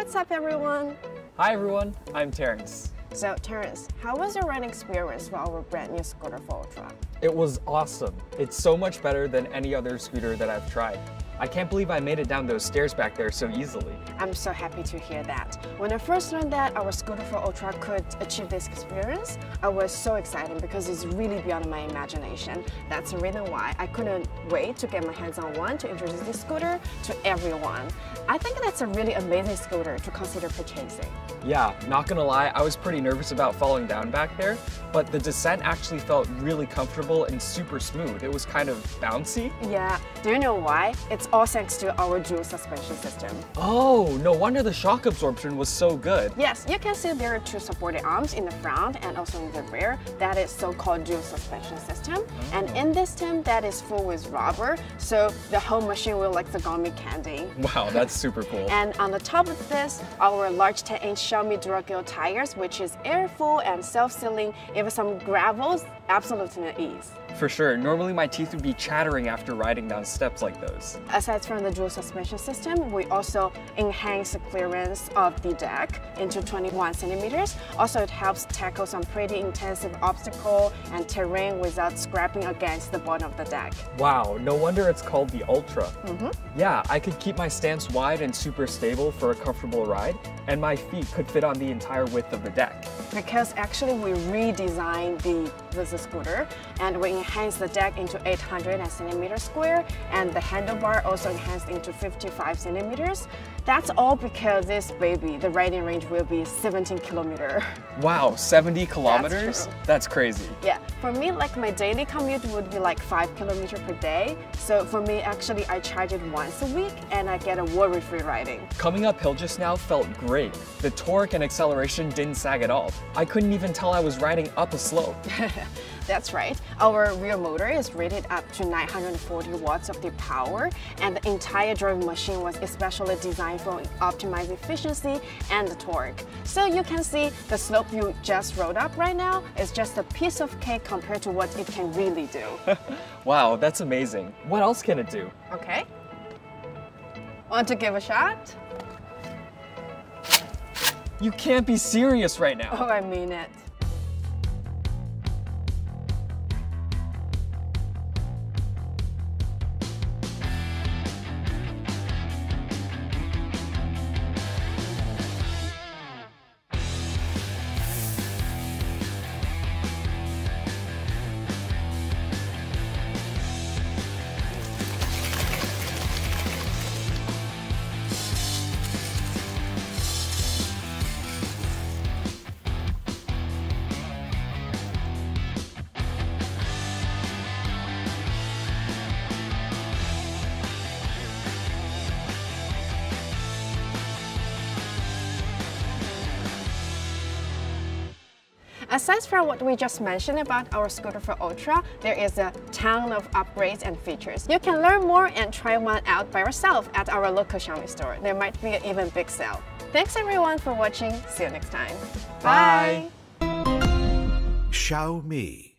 What's up, everyone? Hi everyone, I'm Terrence. So, Terrence, how was your riding experience for our brand new scooter for Ultra? It was awesome. It's so much better than any other scooter that I've tried. I can't believe I made it down those stairs back there so easily. I'm so happy to hear that. When I first learned that our scooter for Ultra could achieve this experience, I was so excited because it's really beyond my imagination. That's the reason why I couldn't wait to get my hands on one to introduce this scooter to everyone. I think that's a really amazing scooter to consider purchasing. Yeah, not gonna lie, I was pretty nervous about falling down back there, but the descent actually felt really comfortable and super smooth. It was kind of bouncy. Yeah, do you know why? It's all thanks to our dual suspension system. Oh, no wonder the shock absorption was so good. Yes, you can see there are two supporting arms in the front and also in the rear. That is so-called dual suspension system. And in this system, that is full with rubber, so the whole machine will like the gummy candy. Wow, that's super cool. And on the top of this, our large 10-inch Xiaomi Duragil tires, which is air-full and self-sealing, even some gravels, absolutely at ease. For sure, normally my teeth would be chattering after riding down steps like those. Aside from the dual suspension system, we also enhance the clearance of the deck into 21 centimeters. Also, it helps tackle some pretty intensive obstacle and terrain without scraping against the bottom of the deck. Wow, no wonder it's called the Ultra. Yeah, I could keep my stance wide and super stable for a comfortable ride, and my feet could fit on the entire width of the deck. Because actually we redesigned the scooter and we enhanced the deck into 800 centimeters square and the handlebar also enhanced into 55 centimeters. That's all because this baby, the riding range will be 17 kilometers. Wow, 70 kilometers? That's true. That's crazy. Yeah, for me, like my daily commute would be like 5 kilometers per day. So for me, actually, I charge it once a week and I get a worry-free riding. Coming uphill just now felt great. The torque and acceleration didn't sag at all. I couldn't even tell I was riding up a slope. That's right. Our rear motor is rated up to 940 watts of the power, and the entire driving machine was especially designed for optimized efficiency and the torque. So you can see the slope you just rode up right now is just a piece of cake compared to what it can really do. Wow, that's amazing. What else can it do? Okay. Want to give a shot? You can't be serious right now. Oh, I mean it. Aside from what we just mentioned about our scooter for Ultra, there is a ton of upgrades and features. You can learn more and try one out by yourself at our local Xiaomi store. There might be an even big sale. Thanks everyone for watching. See you next time. Bye. Xiaomi.